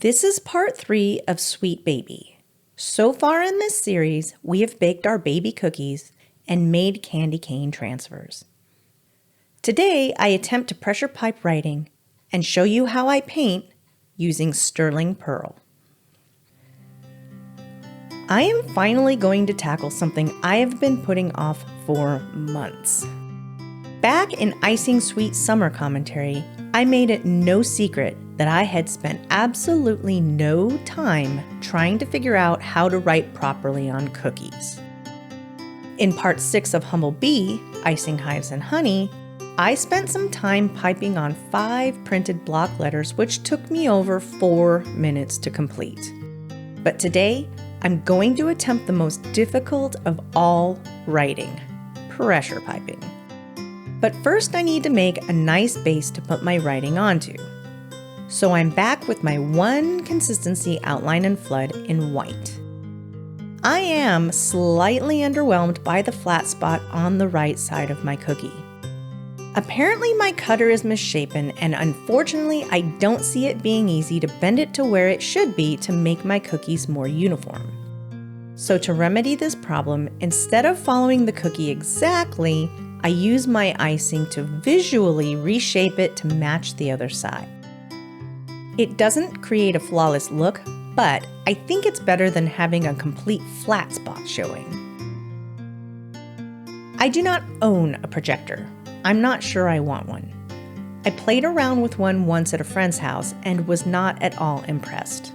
This is part 3 of Sweet Baby. So far in this series, we have baked our baby cookies and made candy cane transfers. Today, I attempt to pressure pipe writing and show you how I paint using sterling pearl. I am finally going to tackle something I have been putting off for months. Back in Icing Sweet Summer Commentary, I made it no secret that I had spent absolutely no time trying to figure out how to write properly on cookies. In part 6 of Humble Bee, Icing Hives and Honey, I spent some time piping on 5 printed block letters, which took me over 4 minutes to complete. But today, I'm going to attempt the most difficult of all writing, pressure piping. But first I need to make a nice base to put my writing onto. So I'm back with my one consistency outline and flood in white. I am slightly underwhelmed by the flat spot on the right side of my cookie. Apparently my cutter is misshapen, and unfortunately I don't see it being easy to bend it to where it should be to make my cookies more uniform. So to remedy this problem, instead of following the cookie exactly, I use my icing to visually reshape it to match the other side. It doesn't create a flawless look, but I think it's better than having a complete flat spot showing. I do not own a projector. I'm not sure I want one. I played around with one once at a friend's house and was not at all impressed.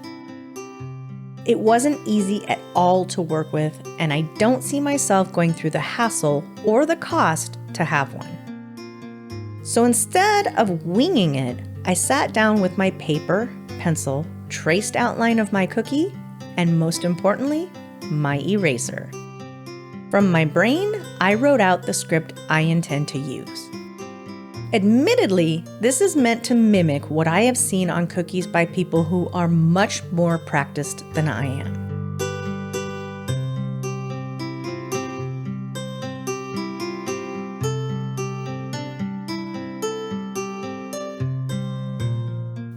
It wasn't easy at all to work with, and I don't see myself going through the hassle or the cost to have one. So instead of winging it, I sat down with my paper, pencil, traced outline of my cookie, and most importantly, my eraser. From my brain, I wrote out the script I intend to use. Admittedly, this is meant to mimic what I have seen on cookies by people who are much more practiced than I am.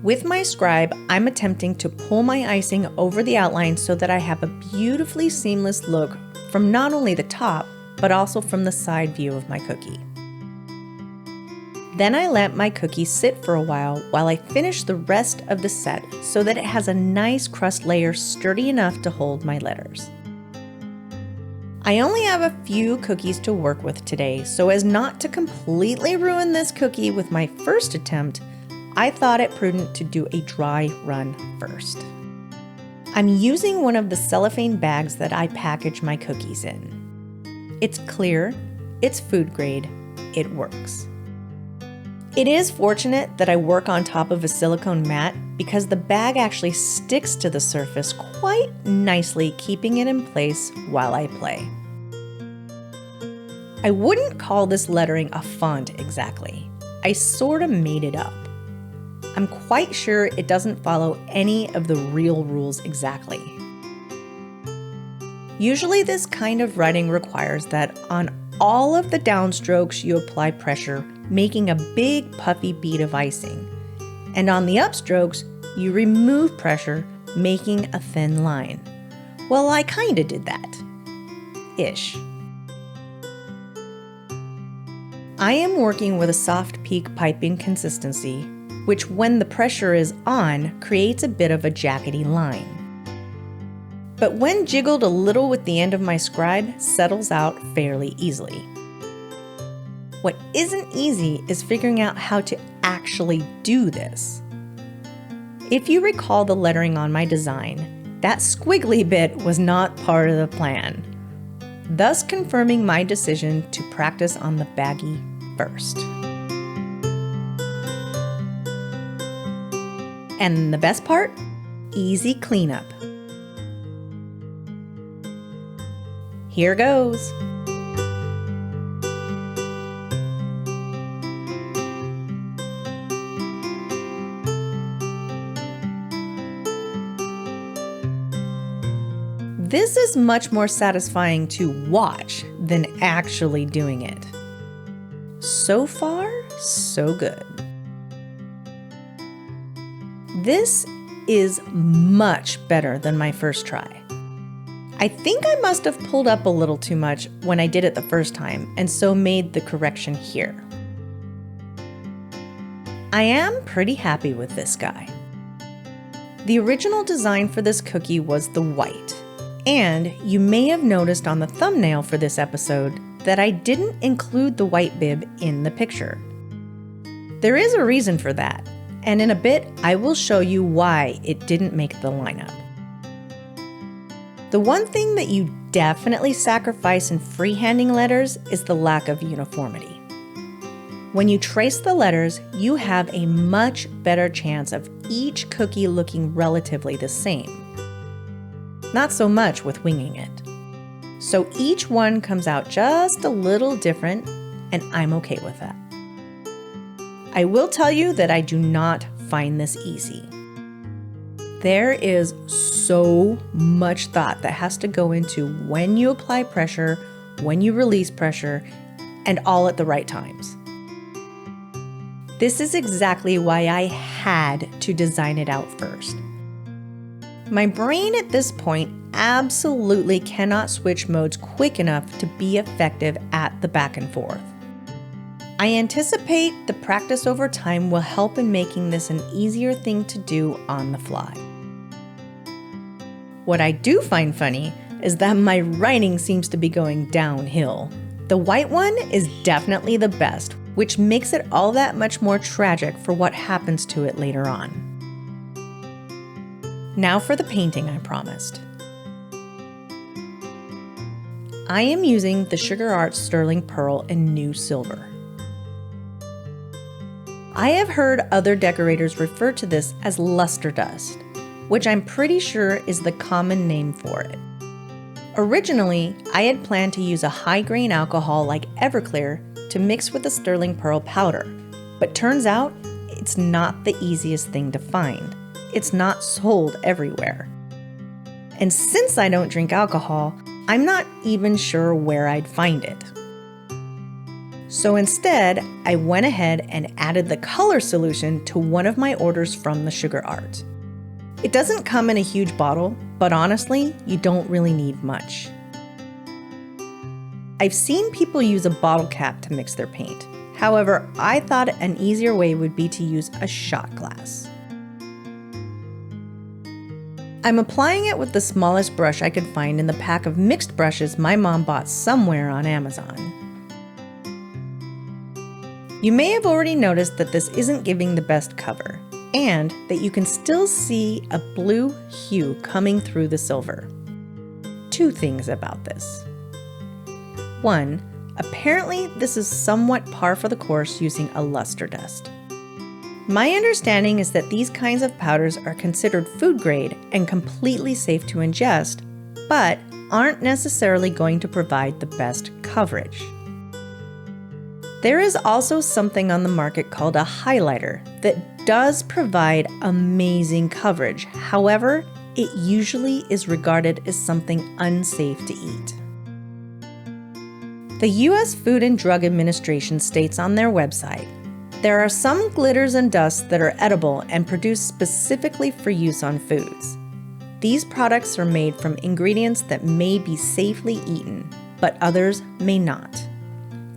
With my scribe, I'm attempting to pull my icing over the outline so that I have a beautifully seamless look from not only the top, but also from the side view of my cookie. Then I let my cookie sit for a while I finish the rest of the set so that it has a nice crust layer sturdy enough to hold my letters. I only have a few cookies to work with today, so as not to completely ruin this cookie with my first attempt, I thought it prudent to do a dry run first. I'm using one of the cellophane bags that I package my cookies in. It's clear, it's food grade, it works. It is fortunate that I work on top of a silicone mat because the bag actually sticks to the surface quite nicely, keeping it in place while I play. I wouldn't call this lettering a font exactly. I sort of made it up. I'm quite sure it doesn't follow any of the real rules exactly. Usually this kind of writing requires that on all of the downstrokes you apply pressure, making a big puffy bead of icing, and on the upstrokes you remove pressure, making a thin line. Well, I kinda did that. Ish. I am working with a soft peak piping consistency, which when the pressure is on, creates a bit of a jaggedy line. But when jiggled a little with the end of my scribe, settles out fairly easily. What isn't easy is figuring out how to actually do this. If you recall the lettering on my design, that squiggly bit was not part of the plan, thus confirming my decision to practice on the baggie first. And the best part? Easy cleanup. Here goes. This is much more satisfying to watch than actually doing it. So far, so good. This is much better than my first try. I think I must have pulled up a little too much when I did it the first time, and so made the correction here. I am pretty happy with this guy. The original design for this cookie was the white, and you may have noticed on the thumbnail for this episode that I didn't include the white bib in the picture. There is a reason for that, and in a bit I will show you why it didn't make the lineup. The one thing that you definitely sacrifice in freehanding letters is the lack of uniformity. When you trace the letters, you have a much better chance of each cookie looking relatively the same. Not so much with winging it. So each one comes out just a little different, and I'm okay with that. I will tell you that I do not find this easy. There is so much thought that has to go into when you apply pressure, when you release pressure, and all at the right times. This is exactly why I had to design it out first. My brain at this point absolutely cannot switch modes quick enough to be effective at the back and forth. I anticipate the practice over time will help in making this an easier thing to do on the fly. What I do find funny is that my writing seems to be going downhill. The white one is definitely the best, which makes it all that much more tragic for what happens to it later on. Now for the painting I promised. I am using the Sugar Arts Sterling Pearl in New Silver. I have heard other decorators refer to this as luster dust, which I'm pretty sure is the common name for it. Originally, I had planned to use a high-grain alcohol like Everclear to mix with the sterling pearl powder, but turns out it's not the easiest thing to find. It's not sold everywhere. And since I don't drink alcohol, I'm not even sure where I'd find it. So instead, I went ahead and added the color solution to one of my orders from the Sugar Art. It doesn't come in a huge bottle, but honestly, you don't really need much. I've seen people use a bottle cap to mix their paint. However, I thought an easier way would be to use a shot glass. I'm applying it with the smallest brush I could find in the pack of mixed brushes my mom bought somewhere on Amazon. You may have already noticed that this isn't giving the best cover, and that you can still see a blue hue coming through the silver. Two things about this. One, apparently this is somewhat par for the course using a luster dust. My understanding is that these kinds of powders are considered food grade and completely safe to ingest, but aren't necessarily going to provide the best coverage. There is also something on the market called a highlighter that does provide amazing coverage. However, it usually is regarded as something unsafe to eat. The U.S. Food and Drug Administration states on their website, there are some glitters and dusts that are edible and produced specifically for use on foods. These products are made from ingredients that may be safely eaten, but others may not.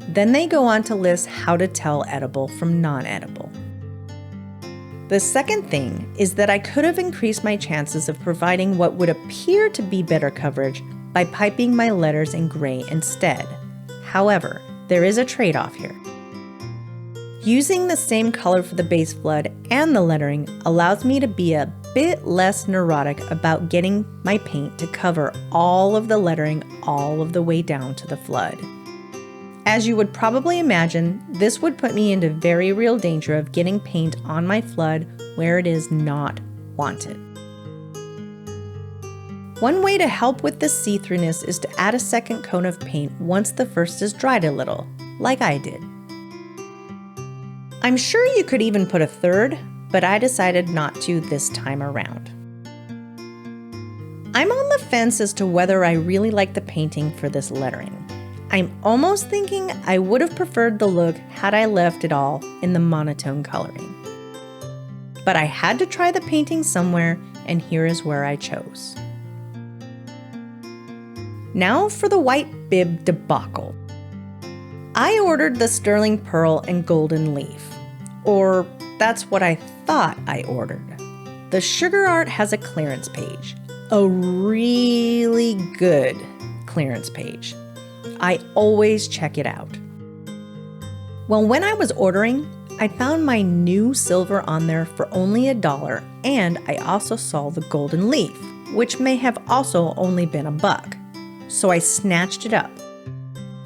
Then they go on to list how to tell edible from non-edible. The second thing is that I could have increased my chances of providing what would appear to be better coverage by piping my letters in gray instead. However, there is a trade-off here. Using the same color for the base flood and the lettering allows me to be a bit less neurotic about getting my paint to cover all of the lettering all of the way down to the flood. As you would probably imagine, this would put me into very real danger of getting paint on my flood where it is not wanted. One way to help with this see-throughness is to add a second coat of paint once the first is dried a little, like I did. I'm sure you could even put a third, but I decided not to this time around. I'm on the fence as to whether I really like the painting for this lettering. I'm almost thinking I would have preferred the look had I left it all in the monotone coloring. But I had to try the painting somewhere, and here is where I chose. Now for the white bib debacle. I ordered the sterling pearl and golden leaf, or that's what I thought I ordered. The Sugar Art has a clearance page, a really good clearance page. I always check it out. Well, when I was ordering, I found my new silver on there for only $1, and I also saw the golden leaf, which may have also only been $1. So I snatched it up.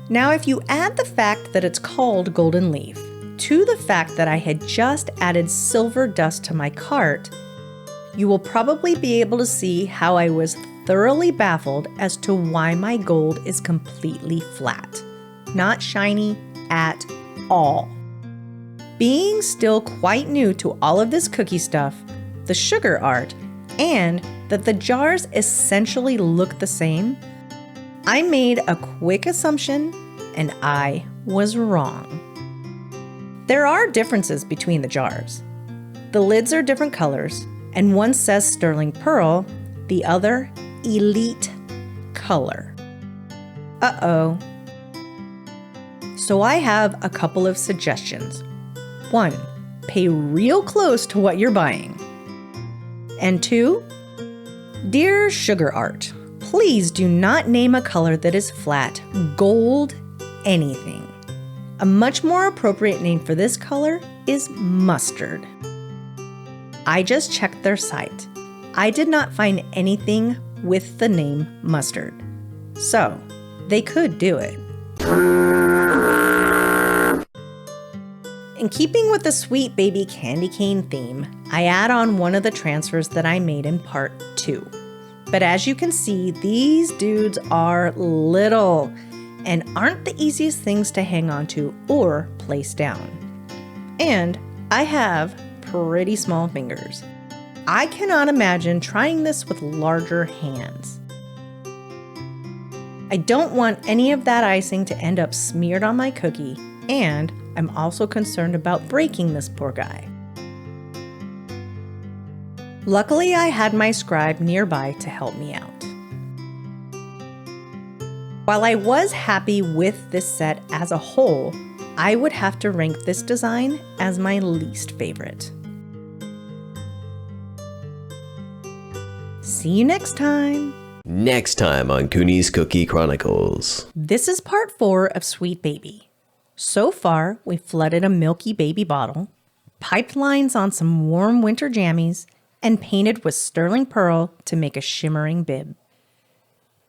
Now, if you add the fact that it's called golden leaf to the fact that I had just added silver dust to my cart, you will probably be able to see how I was thoroughly baffled as to why my gold is completely flat, not shiny at all. Being still quite new to all of this cookie stuff, the Sugar Art, and that the jars essentially look the same, I made a quick assumption and I was wrong. There are differences between the jars. The lids are different colors, and one says sterling pearl, the other elite color. Uh-oh. So I have a couple of suggestions. 1, pay real close to what you're buying. And 2, dear Sugar Art, please do not name a color that is flat, gold, anything. A much more appropriate name for this color is mustard. I just checked their site. I did not find anything with the name mustard. So, they could do it. In keeping with the Sweet Baby candy cane theme, I add on one of the transfers that I made in part 2. But as you can see, these dudes are little and aren't the easiest things to hang on to or place down. And I have pretty small fingers. I cannot imagine trying this with larger hands. I don't want any of that icing to end up smeared on my cookie, and I'm also concerned about breaking this poor guy. Luckily, I had my scribe nearby to help me out. While I was happy with this set as a whole, I would have to rank this design as my least favorite. See you next time! Next time on Kuny's Cookie Chronicles. This is part 4 of Sweet Baby. So far, we've flooded a milky baby bottle, piped lines on some warm winter jammies, and painted with sterling pearl to make a shimmering bib.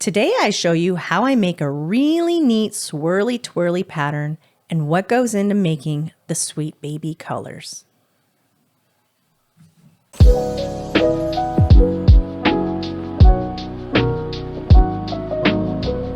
Today I show you how I make a really neat swirly twirly pattern and what goes into making the Sweet Baby colors.